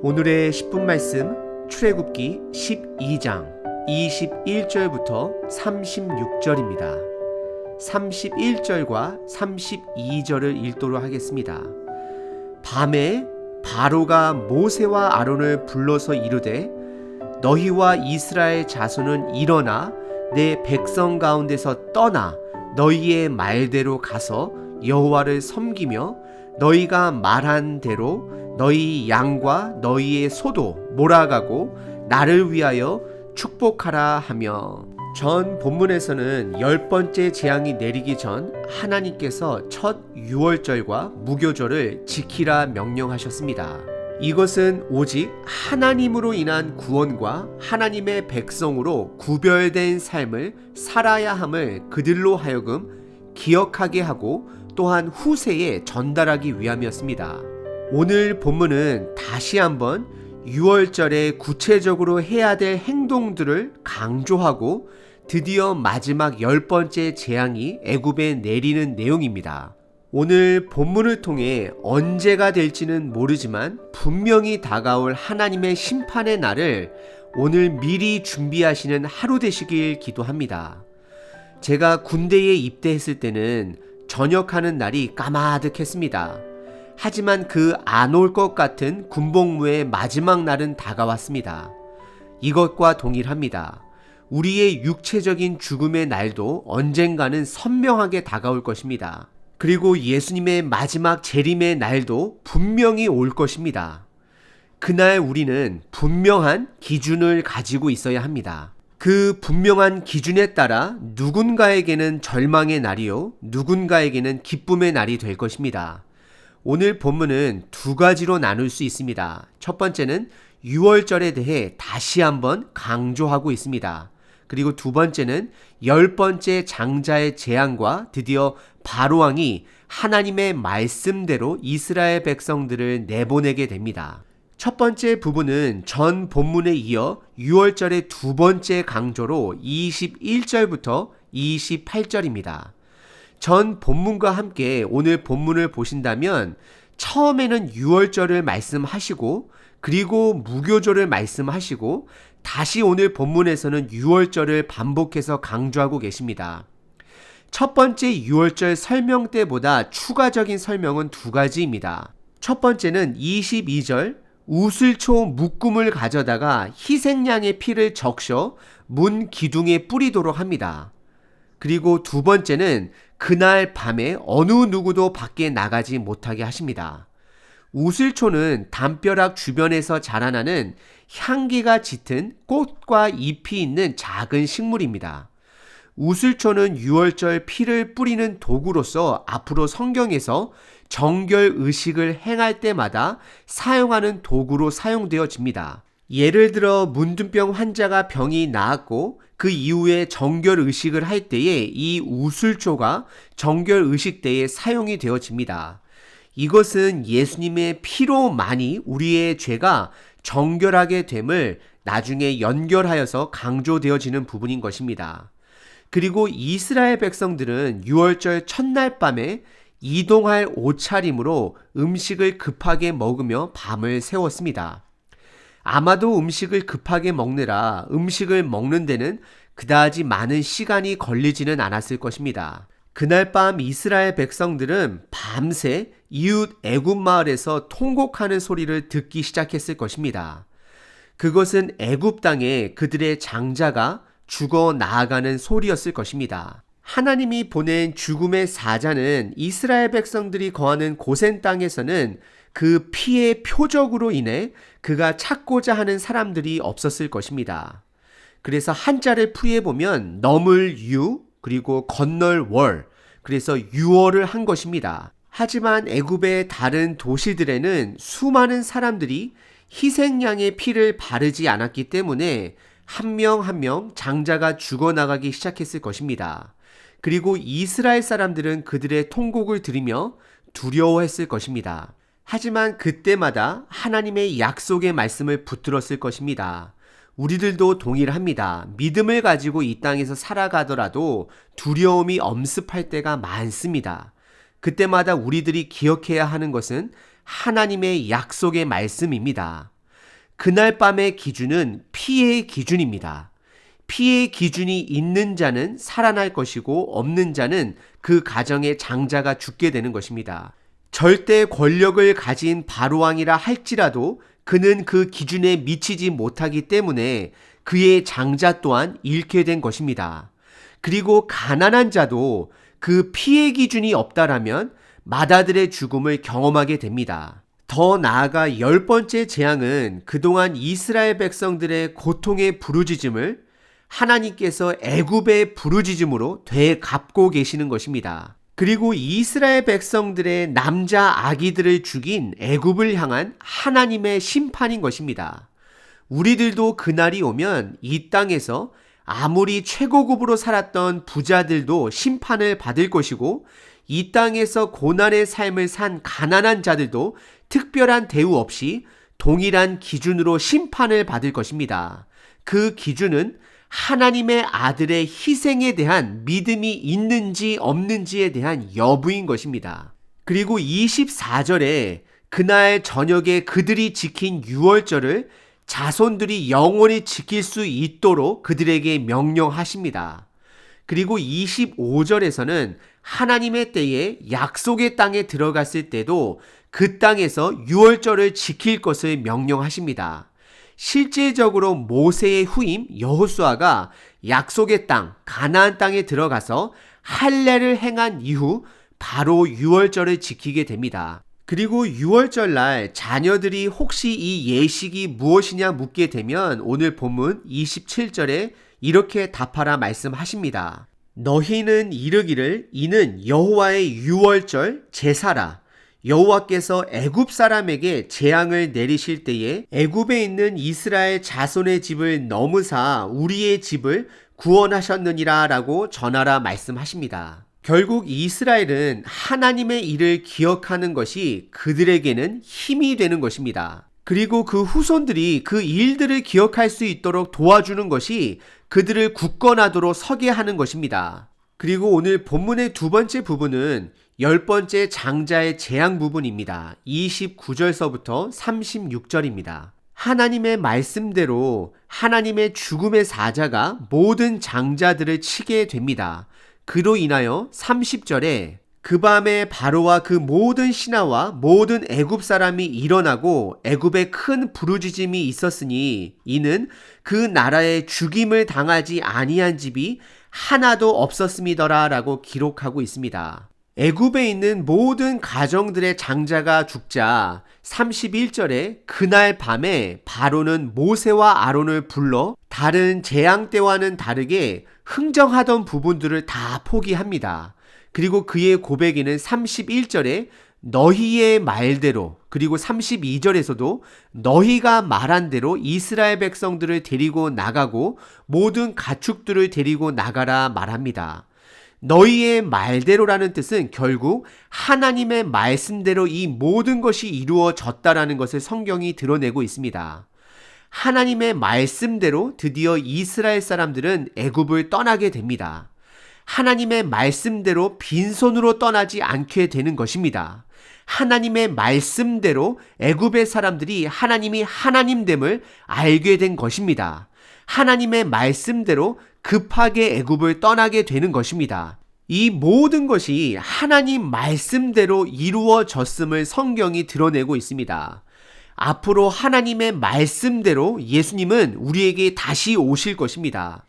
오늘의 10분 말씀 출애굽기 12장 21절부터 36절입니다. 31절과 32절을 읽도록 하겠습니다. 밤에 바로가 모세와 아론을 불러서 이르되 너희와 이스라엘 자손은 일어나 내 백성 가운데서 떠나 너희의 말대로 가서 여호와를 섬기며 너희가 말한 대로 너희 양과 너희의 소도 몰아가고 나를 위하여 축복하라 하며, 전 본문에서는 10번째 재앙이 내리기 전 하나님께서 첫 유월절과 무교절을 지키라 명령하셨습니다. 이것은 오직 하나님으로 인한 구원과 하나님의 백성으로 구별된 삶을 살아야 함을 그들로 하여금 기억하게 하고 또한 후세에 전달하기 위함이었습니다. 오늘 본문은 다시 한번 유월절에 구체적으로 해야 될 행동들을 강조하고 드디어 마지막 10번째 재앙이 애굽에 내리는 내용입니다. 오늘 본문을 통해 언제가 될지는 모르지만 분명히 다가올 하나님의 심판의 날을 오늘 미리 준비하시는 하루 되시길 기도합니다. 제가 군대에 입대했을 때는 전역하는 날이 까마득했습니다. 하지만 그 안 올 것 같은 군복무의 마지막 날은 다가왔습니다. 이것과 동일합니다. 우리의 육체적인 죽음의 날도 언젠가는 선명하게 다가올 것입니다. 그리고 예수님의 마지막 재림의 날도 분명히 올 것입니다. 그날 우리는 분명한 기준을 가지고 있어야 합니다. 그 분명한 기준에 따라 누군가에게는 절망의 날이요, 누군가에게는 기쁨의 날이 될 것입니다. 오늘 본문은 두 가지로 나눌 수 있습니다. 첫 번째는 유월절에 대해 다시 한번 강조하고 있습니다. 그리고 두 번째는 10번째 장자의 재앙과 드디어 바로왕이 하나님의 말씀대로 이스라엘 백성들을 내보내게 됩니다. 첫 번째 부분은 전 본문에 이어 유월절의 두 번째 강조로 21절부터 28절입니다. 전 본문과 함께 오늘 본문을 보신다면 처음에는 유월절을 말씀하시고 그리고 무교절을 말씀하시고 다시 오늘 본문에서는 유월절을 반복해서 강조하고 계십니다. 첫 번째 유월절 설명 때보다 추가적인 설명은 두 가지입니다. 첫 번째는 22절 우슬초 묶음을 가져다가 희생양의 피를 적셔 문 기둥에 뿌리도록 합니다. 그리고 두 번째는 그날 밤에 어느 누구도 밖에 나가지 못하게 하십니다. 우슬초는 담벼락 주변에서 자라나는 향기가 짙은 꽃과 잎이 있는 작은 식물입니다. 우슬초는 유월절 피를 뿌리는 도구로서 앞으로 성경에서 정결 의식을 행할 때마다 사용하는 도구로 사용되어집니다. 예를 들어 문둥병 환자가 병이 나았고 그 이후에 정결 의식을 할 때에 이 우슬초가 정결 의식 때에 사용이 되어집니다. 이것은 예수님의 피로만이 우리의 죄가 정결하게 됨을 나중에 연결하여서 강조되어지는 부분인 것입니다. 그리고 이스라엘 백성들은 유월절 첫날 밤에 이동할 옷차림으로 음식을 급하게 먹으며 밤을 새웠습니다. 아마도 음식을 급하게 먹느라 음식을 먹는 데는 그다지 많은 시간이 걸리지는 않았을 것입니다. 그날 밤 이스라엘 백성들은 밤새 이웃 애굽 마을에서 통곡하는 소리를 듣기 시작했을 것입니다. 그것은 애굽 땅에 그들의 장자가 죽어 나아가는 소리였을 것입니다. 하나님이 보낸 죽음의 사자는 이스라엘 백성들이 거하는 고센 땅에서는 그 피의 표적으로 인해 그가 찾고자 하는 사람들이 없었을 것입니다. 그래서 한자를 풀이해보면 넘을 유 그리고 건널 월, 그래서 유월을 한 것입니다. 하지만 애굽의 다른 도시들에는 수많은 사람들이 희생양의 피를 바르지 않았기 때문에 한 명 한 명 장자가 죽어나가기 시작했을 것입니다. 그리고 이스라엘 사람들은 그들의 통곡을 들으며 두려워했을 것입니다. 하지만 그때마다 하나님의 약속의 말씀을 붙들었을 것입니다. 우리들도 동일합니다. 믿음을 가지고 이 땅에서 살아가더라도 두려움이 엄습할 때가 많습니다. 그때마다 우리들이 기억해야 하는 것은 하나님의 약속의 말씀입니다. 그날 밤의 기준은 피의 기준입니다. 피의 기준이 있는 자는 살아날 것이고 없는 자는 그 가정의 장자가 죽게 되는 것입니다. 절대 권력을 가진 바로왕이라 할지라도 그는 그 기준에 미치지 못하기 때문에 그의 장자 또한 잃게 된 것입니다. 그리고 가난한 자도 그 피의 기준이 없다라면 맏아들의 죽음을 경험하게 됩니다. 더 나아가 10번째 재앙은 그동안 이스라엘 백성들의 고통의 부르짖음을 하나님께서 애굽의 부르짖음으로 되갚고 계시는 것입니다. 그리고 이스라엘 백성들의 남자 아기들을 죽인 애굽을 향한 하나님의 심판인 것입니다. 우리들도 그날이 오면 이 땅에서 아무리 최고급으로 살았던 부자들도 심판을 받을 것이고 이 땅에서 고난의 삶을 산 가난한 자들도 특별한 대우 없이 동일한 기준으로 심판을 받을 것입니다. 그 기준은 하나님의 아들의 희생에 대한 믿음이 있는지 없는지에 대한 여부인 것입니다. 그리고 24절에 그날 저녁에 그들이 지킨 유월절을 자손들이 영원히 지킬 수 있도록 그들에게 명령하십니다. 그리고 25절에서는 하나님의 때에 약속의 땅에 들어갔을 때도 그 땅에서 유월절을 지킬 것을 명령하십니다. 실질적으로 모세의 후임 여호수아가 약속의 땅 가나안 땅에 들어가서 할례를 행한 이후 바로 유월절을 지키게 됩니다. 그리고 유월절 날 자녀들이 혹시 이 예식이 무엇이냐 묻게 되면 오늘 본문 27절에 이렇게 답하라 말씀하십니다. 너희는 이르기를 이는 여호와의 유월절 제사라. 여호와께서 애굽 사람에게 재앙을 내리실 때에 애굽에 있는 이스라엘 자손의 집을 넘으사 우리의 집을 구원하셨느니라 라고 전하라 말씀하십니다. 결국 이스라엘은 하나님의 일을 기억하는 것이 그들에게는 힘이 되는 것입니다. 그리고 그 후손들이 그 일들을 기억할 수 있도록 도와주는 것이 그들을 굳건하도록 서게 하는 것입니다. 그리고 오늘 본문의 두 번째 부분은 10번째 장자의 재앙 부분입니다. 29절서부터 36절입니다. 하나님의 말씀대로 하나님의 죽음의 사자가 모든 장자들을 치게 됩니다. 그로 인하여 30절에 그 밤에 바로와 그 모든 신하와 모든 애굽 사람이 일어나고 애굽에 큰 부르짖음이 있었으니 이는 그 나라에 죽임을 당하지 아니한 집이 하나도 없었음이더라 라고 기록하고 있습니다. 애굽에 있는 모든 가정들의 장자가 죽자 31절에 그날 밤에 바로는 모세와 아론을 불러 다른 재앙 때와는 다르게 흥정하던 부분들을 다 포기합니다. 그리고 그의 고백에는 31절에 너희의 말대로 그리고 32절에서도 너희가 말한 대로 이스라엘 백성들을 데리고 나가고 모든 가축들을 데리고 나가라 말합니다. 너희의 말대로라는 뜻은 결국 하나님의 말씀대로 이 모든 것이 이루어졌다라는 것을 성경이 드러내고 있습니다. 하나님의 말씀대로 드디어 이스라엘 사람들은 애굽을 떠나게 됩니다. 하나님의 말씀대로 빈손으로 떠나지 않게 되는 것입니다. 하나님의 말씀대로 애굽의 사람들이 하나님이 하나님됨을 알게 된 것입니다. 하나님의 말씀대로 급하게 애굽을 떠나게 되는 것입니다. 이 모든 것이 하나님 말씀대로 이루어졌음을 성경이 드러내고 있습니다. 앞으로 하나님의 말씀대로 예수님은 우리에게 다시 오실 것입니다.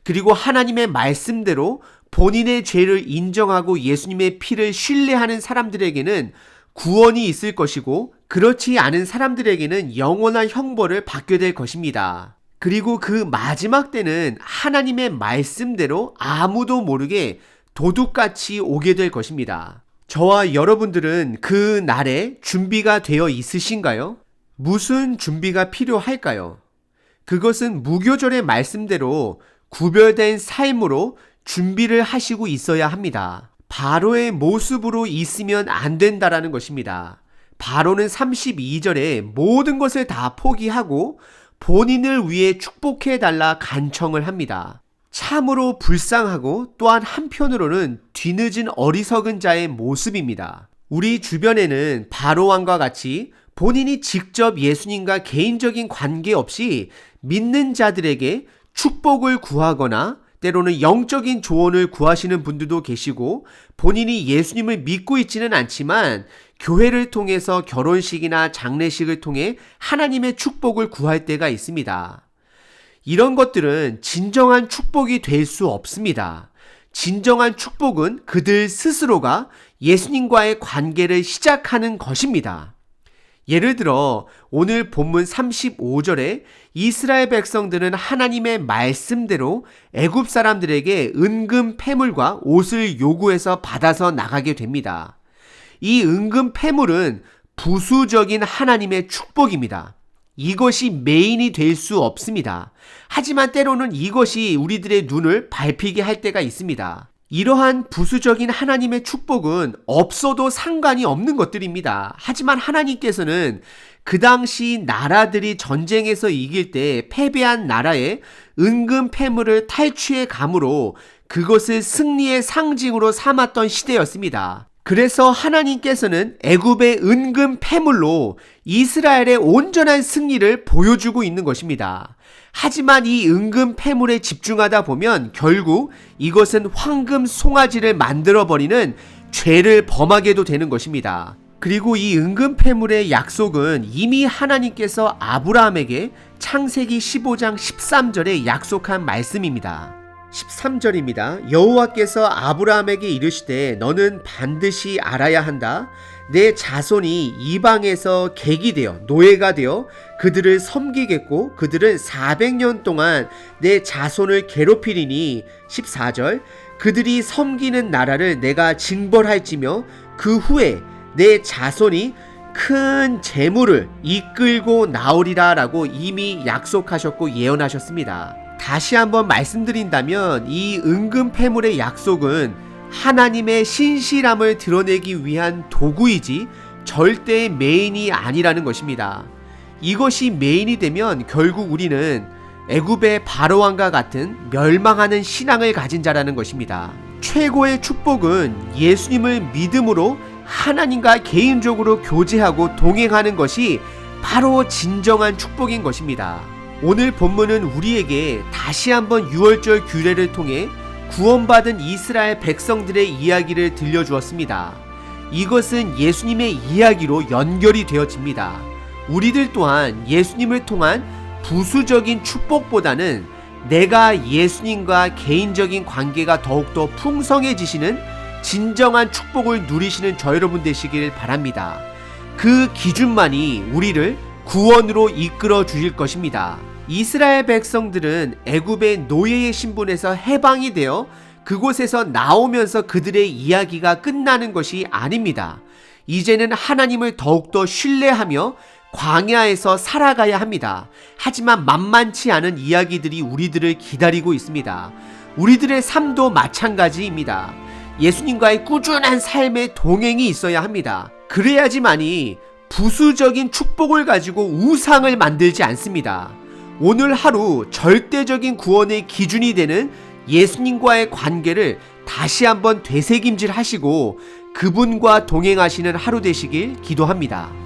그리고 하나님의 말씀대로 본인의 죄를 인정하고 예수님의 피를 신뢰하는 사람들에게는 구원이 있을 것이고 그렇지 않은 사람들에게는 영원한 형벌을 받게 될 것입니다. 그리고 그 마지막 때는 하나님의 말씀대로 아무도 모르게 도둑같이 오게 될 것입니다. 저와 여러분들은 그 날에 준비가 되어 있으신가요? 무슨 준비가 필요할까요? 그것은 무교절의 말씀대로 구별된 삶으로 준비를 하시고 있어야 합니다. 바로의 모습으로 있으면 안 된다라는 것입니다. 바로는 32절에 모든 것을 다 포기하고 본인을 위해 축복해달라 간청을 합니다. 참으로 불쌍하고 또한 한편으로는 뒤늦은 어리석은 자의 모습입니다. 우리 주변에는 바로 왕과 같이 본인이 직접 예수님과 개인적인 관계 없이 믿는 자들에게 축복을 구하거나 때로는 영적인 조언을 구하시는 분들도 계시고, 본인이 예수님을 믿고 있지는 않지만 교회를 통해서 결혼식이나 장례식을 통해 하나님의 축복을 구할 때가 있습니다. 이런 것들은 진정한 축복이 될 수 없습니다. 진정한 축복은 그들 스스로가 예수님과의 관계를 시작하는 것입니다. 예를 들어 오늘 본문 35절에 이스라엘 백성들은 하나님의 말씀대로 애굽 사람들에게 은금 패물과 옷을 요구해서 받아서 나가게 됩니다. 이 은금 패물은 부수적인 하나님의 축복입니다. 이것이 메인이 될 수 없습니다. 하지만 때로는 이것이 우리들의 눈을 밟히게 할 때가 있습니다. 이러한 부수적인 하나님의 축복은 없어도 상관이 없는 것들입니다. 하지만 하나님께서는 그 당시 나라들이 전쟁에서 이길 때 패배한 나라에 은금 패물을 탈취해 감으로 그것을 승리의 상징으로 삼았던 시대였습니다. 그래서 하나님께서는 애굽의 은금 패물로 이스라엘의 온전한 승리를 보여주고 있는 것입니다. 하지만 이 은금 패물에 집중하다 보면 결국 이것은 황금 송아지를 만들어버리는 죄를 범하게도 되는 것입니다. 그리고 이 은금 패물의 약속은 이미 하나님께서 아브라함에게 창세기 15장 13절에 약속한 말씀입니다. 13절입니다. 여호와께서 아브라함에게 이르시되 너는 반드시 알아야 한다. 내 자손이 이방에서 객이 되어 노예가 되어 그들을 섬기겠고 그들은 400년 동안 내 자손을 괴롭히리니 14절 그들이 섬기는 나라를 내가 징벌할지며 그 후에 내 자손이 큰 재물을 이끌고 나오리라 라고 이미 약속하셨고 예언하셨습니다. 다시 한번 말씀드린다면 이 은금 패물의 약속은 하나님의 신실함을 드러내기 위한 도구이지 절대 메인이 아니라는 것입니다. 이것이 메인이 되면 결국 우리는 애굽의 바로왕과 같은 멸망하는 신앙을 가진 자라는 것입니다. 최고의 축복은 예수님을 믿음으로 하나님과 개인적으로 교제하고 동행하는 것이 바로 진정한 축복인 것입니다. 오늘 본문은 우리에게 다시 한번 유월절 규례를 통해 구원받은 이스라엘 백성들의 이야기를 들려주었습니다. 이것은 예수님의 이야기로 연결이 되어집니다. 우리들 또한 예수님을 통한 부수적인 축복보다는 내가 예수님과 개인적인 관계가 더욱더 풍성해지시는 진정한 축복을 누리시는 저 여러분 되시길 바랍니다. 그 기준만이 우리를 구원으로 이끌어 주실 것입니다. 이스라엘 백성들은 애굽의 노예의 신분에서 해방이 되어 그곳에서 나오면서 그들의 이야기가 끝나는 것이 아닙니다. 이제는 하나님을 더욱더 신뢰하며 광야에서 살아가야 합니다. 하지만 만만치 않은 이야기들이 우리들을 기다리고 있습니다. 우리들의 삶도 마찬가지입니다. 예수님과의 꾸준한 삶의 동행이 있어야 합니다. 그래야지만이 부수적인 축복을 가지고 우상을 만들지 않습니다. 오늘 하루 절대적인 구원의 기준이 되는 예수님과의 관계를 다시 한번 되새김질 하시고 그분과 동행하시는 하루 되시길 기도합니다.